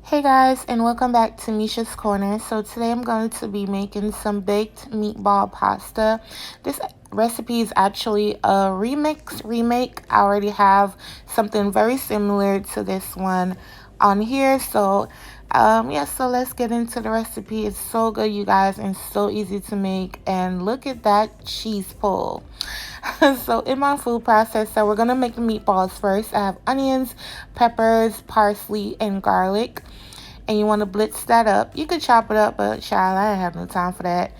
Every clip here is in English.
Hey guys, and welcome back to Misha's Corner. So today I'm going to be making some baked meatball pasta. This recipe is actually a remake. I already have something very similar to this one on here. So so let's get into the recipe. It's so good, you guys, and so easy to make. And look at that cheese pull. So in my food processor, we're gonna make the meatballs first. I have onions, peppers, parsley, and garlic. And you want to blitz that up. You could chop it up, but child, I didn't have no time for that.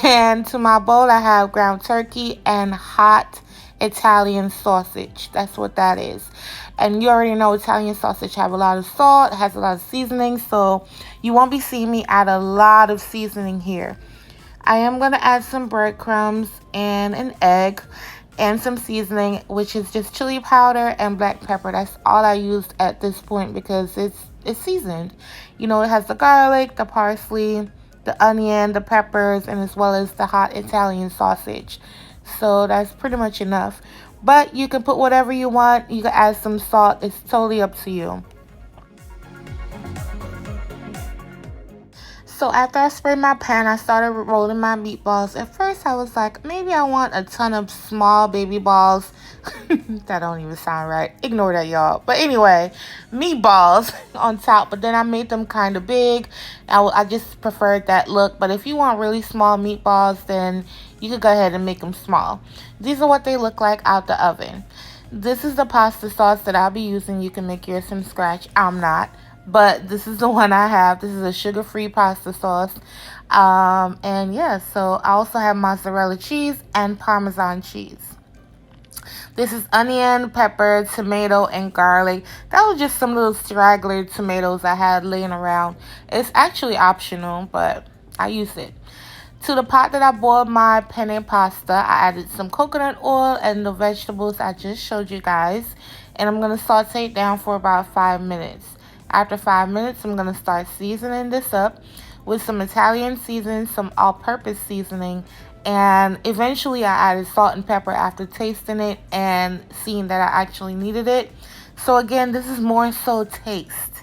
And to my bowl, I have ground turkey and hot Italian sausage. That's what that is. And you already know Italian sausage have a lot of salt, has a lot of seasoning, so you won't be seeing me add a lot of seasoning here. I am going to add some breadcrumbs and an egg and some seasoning, which is just chili powder and black pepper. That's all I used at this point because it's seasoned. You know, it has the garlic, the parsley, the onion, the peppers, and as well as the hot Italian sausage. So that's pretty much enough. But you can put whatever you want. You can add some salt. It's totally up to you. So after I sprayed my pan, I started rolling my meatballs. At first, I was like, maybe I want a ton of small baby balls. That don't even sound right. Ignore that, y'all. But anyway, meatballs on top. But then I made them kind of big. I just preferred that look. But if you want really small meatballs, then you could go ahead and make them small. These are what they look like out the oven. This is the pasta sauce that I'll be using. You can make yours from scratch. I'm not. But this is the one I have. This is a sugar-free pasta sauce. And yeah, so I also have mozzarella cheese and Parmesan cheese. This is onion, pepper, tomato, and garlic. That was just some little straggler tomatoes I had laying around. It's actually optional, but I used it. To the pot that I boiled my penne pasta, I added some coconut oil and the vegetables I just showed you guys. And I'm going to saute it down for about 5 minutes. After 5 minutes, I'm going to start seasoning this up with some Italian seasoning, some all-purpose seasoning, and eventually I added salt and pepper after tasting it and seeing that I actually needed it. So again, this is more so taste.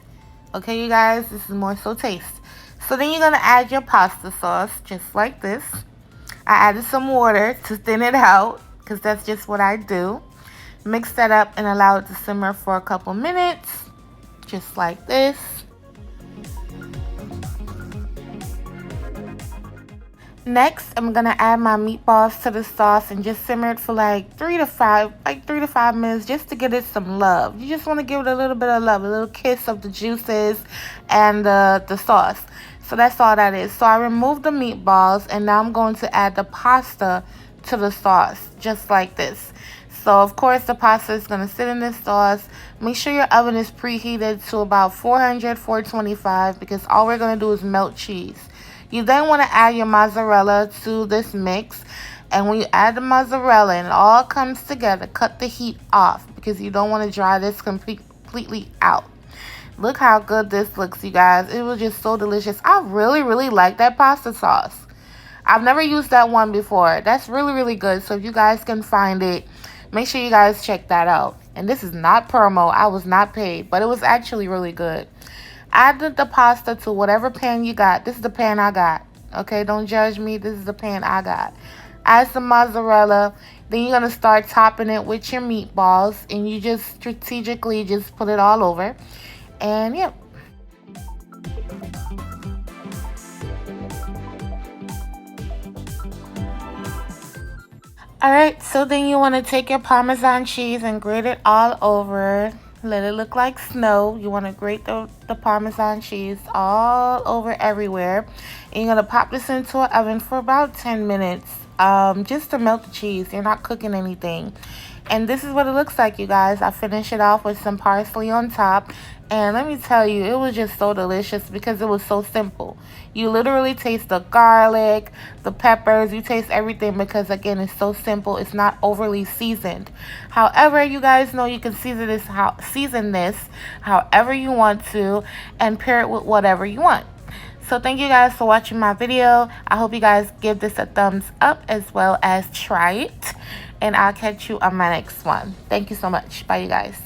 Okay, you guys, this is more so taste. So then you're going to add your pasta sauce just like this. I added some water to thin it out because that's just what I do. Mix that up and allow it to simmer for a couple minutes. Just like this. Next, I'm gonna add my meatballs to the sauce and just simmer it for like 3 to 5 minutes just to give it some love. You just want to give it a little bit of love, a little kiss of the juices and the sauce. So that's all that is. So I removed the meatballs and now I'm going to add the pasta to the sauce just like this. So, of course, the pasta is going to sit in this sauce. Make sure your oven is preheated to about 400, 425 because all we're going to do is melt cheese. You then want to add your mozzarella to this mix. And when you add the mozzarella and it all comes together, cut the heat off because you don't want to dry this completely out. Look how good this looks, you guys. It was just so delicious. I really like that pasta sauce. I've never used that one before. That's really good. So if you guys can find it, make sure you guys check that out. And this is not promo. I was not paid, but it was actually really good. Add the pasta to whatever pan you got. This is the pan I got. Okay, don't judge me. This is the pan I got. Add some mozzarella. Then you're going to start topping it with your meatballs. And you just strategically just put it all over. And yep. Alright, so then you want to take your Parmesan cheese and grate it all over. Let it look like snow. You want to grate the Parmesan cheese all over everywhere. And you're going to pop this into an oven for about 10 minutes. Just to melt the cheese. You're not cooking anything. And this is what it looks like, you guys. I finished it off with some parsley on top. And let me tell you, it was just so delicious because it was so simple. You literally taste the garlic, the peppers, you taste everything because, again, it's so simple. It's not overly seasoned. However, you guys know you can season this however you want to and pair it with whatever you want. So thank you guys for watching my video. I hope you guys give this a thumbs up as well as try it. And I'll catch you on my next one. Thank you so much. Bye, you guys.